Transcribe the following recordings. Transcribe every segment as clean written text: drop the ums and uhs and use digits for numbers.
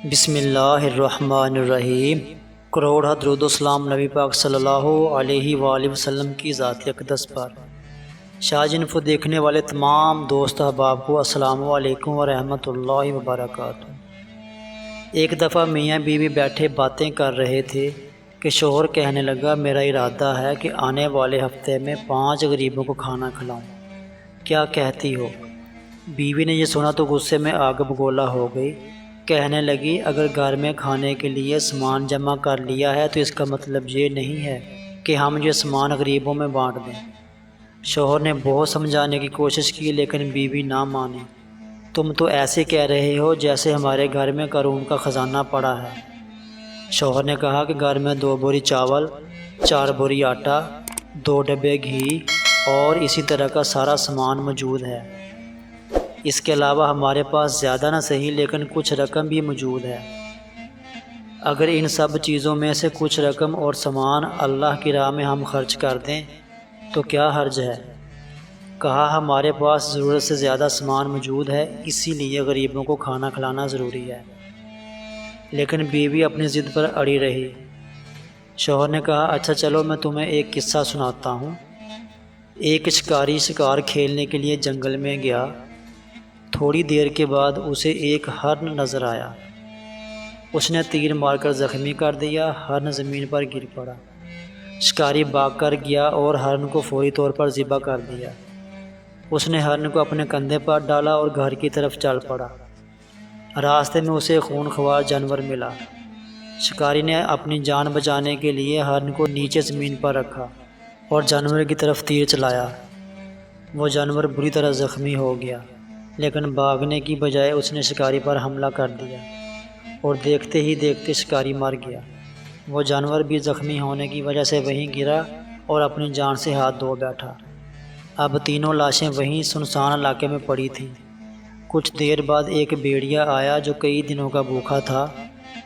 بسم اللہ الرحمن الرحیم۔ کروڑ درود و سلام نبی پاک صلی اللہ علیہ وآلہ وسلم کی ذات اقدس پر۔ شاہ انفو دیکھنے والے تمام دوست احباب کو السلام علیکم ورحمۃ اللہ وبرکاتہ۔ ایک دفعہ میاں بیوی بیٹھے باتیں کر رہے تھے کہ شوہر کہنے لگا، میرا ارادہ ہے کہ آنے والے ہفتے میں 5 غریبوں کو کھانا کھلاؤں، کیا کہتی ہو؟ بیوی نے یہ سنا تو غصے میں آگ بگولا ہو گئی۔ کہنے لگی، اگر گھر میں کھانے کے لیے سامان جمع کر لیا ہے تو اس کا مطلب یہ نہیں ہے کہ ہم یہ سامان غریبوں میں بانٹ دیں۔ شوہر نے بہت سمجھانے کی کوشش کی لیکن بیوی نہ مانی۔ تم تو ایسے کہہ رہے ہو جیسے ہمارے گھر میں قارون کا خزانہ پڑا ہے۔ شوہر نے کہا کہ گھر میں 2 بوری چاول، 4 بوری آٹا، 2 ڈبے گھی اور اسی طرح کا سارا سامان موجود ہے۔ اس کے علاوہ ہمارے پاس زیادہ نہ صحیح لیکن کچھ رقم بھی موجود ہے۔ اگر ان سب چیزوں میں سے کچھ رقم اور سامان اللہ کی راہ میں ہم خرچ کر دیں تو کیا حرج ہے؟ کہا، ہمارے پاس ضرورت سے زیادہ سامان موجود ہے، اسی لیے غریبوں کو کھانا کھلانا ضروری ہے۔ لیکن بیوی اپنی ضد پر اڑی رہی۔ شوہر نے کہا، اچھا چلو میں تمہیں ایک قصہ سناتا ہوں۔ ایک شکاری شکار کھیلنے کے لیے جنگل میں گیا۔ تھوڑی دیر کے بعد اسے ایک ہرن نظر آیا۔ اس نے تیر مار کر زخمی کر دیا۔ ہرن زمین پر گر پڑا۔ شکاری بھاگ کر گیا اور ہرن کو فوری طور پر ذبح کر دیا۔ اس نے ہرن کو اپنے کندھے پر ڈالا اور گھر کی طرف چل پڑا۔ راستے میں اسے خونخوار جانور ملا۔ شکاری نے اپنی جان بچانے کے لیے ہرن کو نیچے زمین پر رکھا اور جانور کی طرف تیر چلایا۔ وہ جانور بری طرح زخمی ہو گیا لیکن بھاگنے کی بجائے اس نے شکاری پر حملہ کر دیا اور دیکھتے ہی دیکھتے شکاری مر گیا۔ وہ جانور بھی زخمی ہونے کی وجہ سے وہیں گرا اور اپنی جان سے ہاتھ دھو بیٹھا۔ اب تینوں لاشیں وہیں سنسان علاقے میں پڑی تھیں۔ کچھ دیر بعد ایک بھیڑیا آیا جو کئی دنوں کا بھوکا تھا۔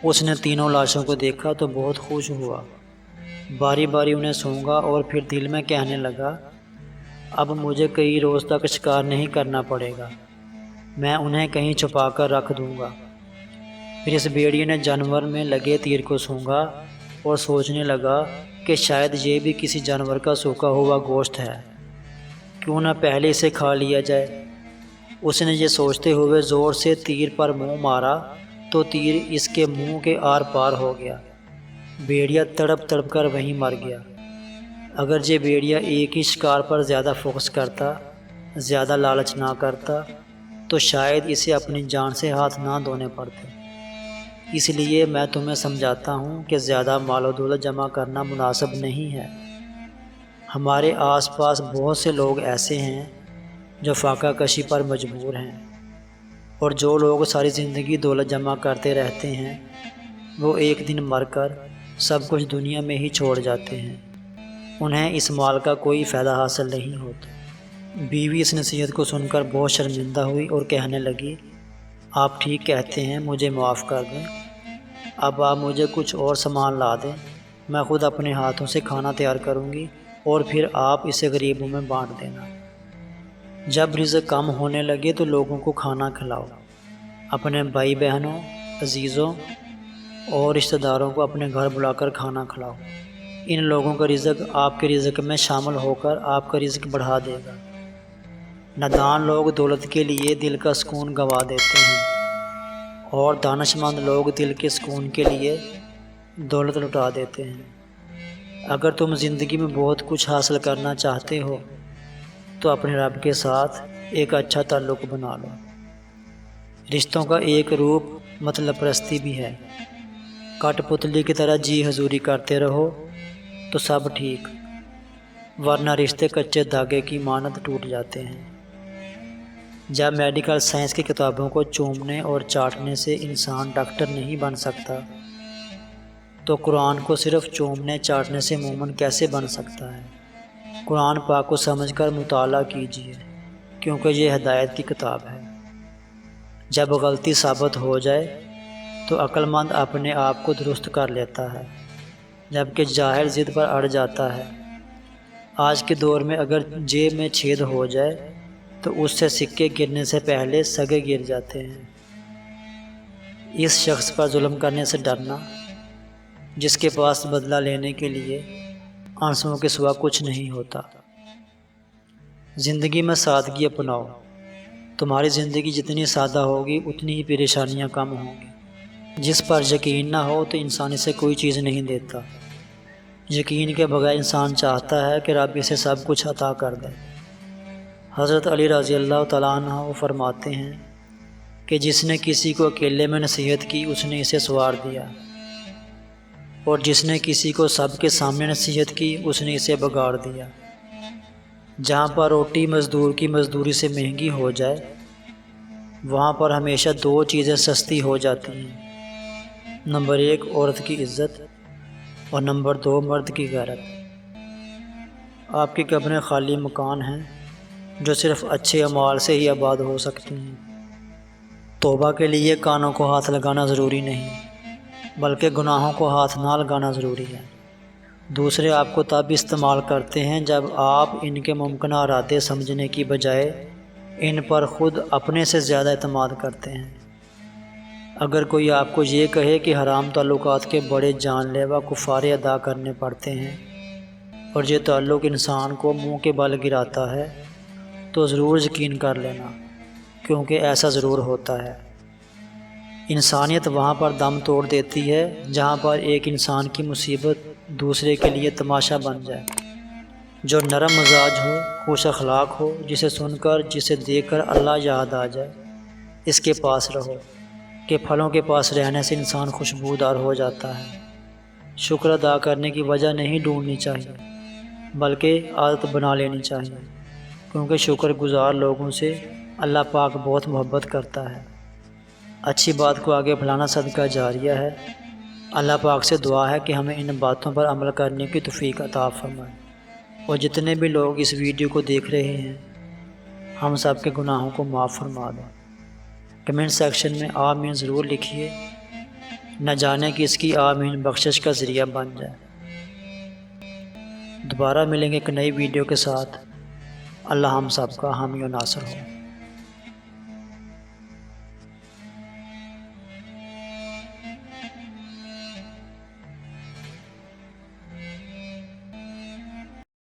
اس نے تینوں لاشوں کو دیکھا تو بہت خوش ہوا۔ باری باری انہیں سونگا اور پھر دل میں کہنے لگا، اب مجھے کئی روز تک شکار نہیں کرنا پڑے گا، میں انہیں کہیں چھپا کر رکھ دوں گا۔ پھر اس بھیڑیے نے جانور میں لگے تیر کو سونگا اور سوچنے لگا کہ شاید یہ بھی کسی جانور کا سوکھا ہوا گوشت ہے، کیوں نہ پہلے اسے کھا لیا جائے۔ اس نے یہ سوچتے ہوئے زور سے تیر پر منہ مارا تو تیر اس کے منہ کے آر پار ہو گیا۔ بھیڑیا تڑپ تڑپ کر وہیں مر گیا۔ اگر یہ بھیڑیا ایک ہی شکار پر زیادہ فوکس کرتا، زیادہ لالچ نہ کرتا تو شاید اسے اپنی جان سے ہاتھ نہ دھونے پڑتے۔ اس لیے میں تمہیں سمجھاتا ہوں کہ زیادہ مال و دولت جمع کرنا مناسب نہیں ہے۔ ہمارے آس پاس بہت سے لوگ ایسے ہیں جو فاقہ کشی پر مجبور ہیں، اور جو لوگ ساری زندگی دولت جمع کرتے رہتے ہیں وہ ایک دن مر کر سب کچھ دنیا میں ہی چھوڑ جاتے ہیں، انہیں اس مال کا کوئی فائدہ حاصل نہیں ہوتا۔ بیوی اس نصیحت کو سن کر بہت شرمندہ ہوئی اور کہنے لگی، آپ ٹھیک کہتے ہیں، مجھے معاف کر دیں۔ اب آپ مجھے کچھ اور سامان لا دیں، میں خود اپنے ہاتھوں سے کھانا تیار کروں گی اور پھر آپ اسے غریبوں میں بانٹ دینا۔ جب رزق کم ہونے لگے تو لوگوں کو کھانا کھلاؤ، اپنے بھائی بہنوں، عزیزوں اور رشتہ داروں کو اپنے گھر بلا کر کھانا کھلاؤ۔ ان لوگوں کا رزق آپ کے رزق میں شامل ہو کر آپ کا رزق بڑھا دے گا۔ نادان لوگ دولت کے لیے دل کا سکون گنوا دیتے ہیں اور دانش مند لوگ دل کے سکون کے لیے دولت لٹا دیتے ہیں۔ اگر تم زندگی میں بہت کچھ حاصل کرنا چاہتے ہو تو اپنے رب کے ساتھ ایک اچھا تعلق بنا لو۔ رشتوں کا ایک روپ مطلب پرستی بھی ہے۔ کٹ پتلی کی طرح جی حضوری کرتے رہو تو سب ٹھیک، ورنہ رشتے کچے دھاگے کی مانند ٹوٹ جاتے ہیں۔ جب میڈیکل سائنس کی کتابوں کو چومنے اور چاٹنے سے انسان ڈاکٹر نہیں بن سکتا تو قرآن کو صرف چومنے چاٹنے سے مومن کیسے بن سکتا ہے؟ قرآن پاک کو سمجھ کر مطالعہ کیجیے کیونکہ یہ ہدایت کی کتاب ہے۔ جب غلطی ثابت ہو جائے تو عقل مند اپنے آپ کو درست کر لیتا ہے، جبکہ جاہل ضد پر اڑ جاتا ہے۔ آج کے دور میں اگر جیب میں چھید ہو جائے تو اس سے سکے گرنے سے پہلے سگے گر جاتے ہیں۔ اس شخص پر ظلم کرنے سے ڈرنا جس کے پاس بدلہ لینے کے لیے آنسوؤں کے سوا کچھ نہیں ہوتا۔ زندگی میں سادگی اپناؤ، تمہاری زندگی جتنی سادہ ہوگی اتنی ہی پریشانیاں کم ہوں گی۔ جس پر یقین نہ ہو تو انسان اسے کوئی چیز نہیں دیتا۔ یقین کے بغیر انسان چاہتا ہے کہ رب اسے سب کچھ عطا کر دے۔ حضرت علی رضی اللہ تعالیٰ عنہ وہ فرماتے ہیں کہ جس نے کسی کو اکیلے میں نصیحت کی اس نے اسے سوار دیا، اور جس نے کسی کو سب کے سامنے نصیحت کی اس نے اسے بگاڑ دیا۔ جہاں پر روٹی مزدور کی مزدوری سے مہنگی ہو جائے وہاں پر ہمیشہ دو چیزیں سستی ہو جاتی ہیں، نمبر 1 عورت کی عزت اور نمبر 2 مرد کی غیرت۔ آپ کی قبریں خالی مکان ہیں جو صرف اچھے اعمال سے ہی آباد ہو سکتی ہیں۔ توبہ کے لیے کانوں کو ہاتھ لگانا ضروری نہیں بلکہ گناہوں کو ہاتھ نہ لگانا ضروری ہے۔ دوسرے آپ کو تب استعمال کرتے ہیں جب آپ ان کے ممکنہ ارادے سمجھنے کی بجائے ان پر خود اپنے سے زیادہ اعتماد کرتے ہیں۔ اگر کوئی آپ کو یہ کہے کہ حرام تعلقات کے بڑے جان لیوا کفارے ادا کرنے پڑتے ہیں اور یہ تعلق انسان کو منہ کے بل گراتا ہے تو ضرور یقین کر لینا، کیونکہ ایسا ضرور ہوتا ہے۔ انسانیت وہاں پر دم توڑ دیتی ہے جہاں پر ایک انسان کی مصیبت دوسرے کے لیے تماشا بن جائے۔ جو نرم مزاج ہو، خوش اخلاق ہو، جسے سن کر جسے دیکھ کر اللہ یاد آ جائے، اس کے پاس رہو کہ پھلوں کے پاس رہنے سے انسان خوشبودار ہو جاتا ہے۔ شکر ادا کرنے کی وجہ نہیں ڈھونڈنی چاہیے بلکہ عادت بنا لینی چاہیے، کیونکہ شکر گزار لوگوں سے اللہ پاک بہت محبت کرتا ہے۔ اچھی بات کو آگے پھیلانا صدقہ جاریہ ہے۔ اللہ پاک سے دعا ہے کہ ہمیں ان باتوں پر عمل کرنے کی توفیق عطا فرمائے، اور جتنے بھی لوگ اس ویڈیو کو دیکھ رہے ہیں ہم سب کے گناہوں کو معاف فرما دیں۔ کمنٹ سیکشن میں آمین ضرور لکھیے، نہ جانے کہ اس کی آمین بخشش کا ذریعہ بن جائے۔ دوبارہ ملیں گے ایک نئی ویڈیو کے ساتھ۔ اللہ ہم سب کا حامی و ناصر ہو۔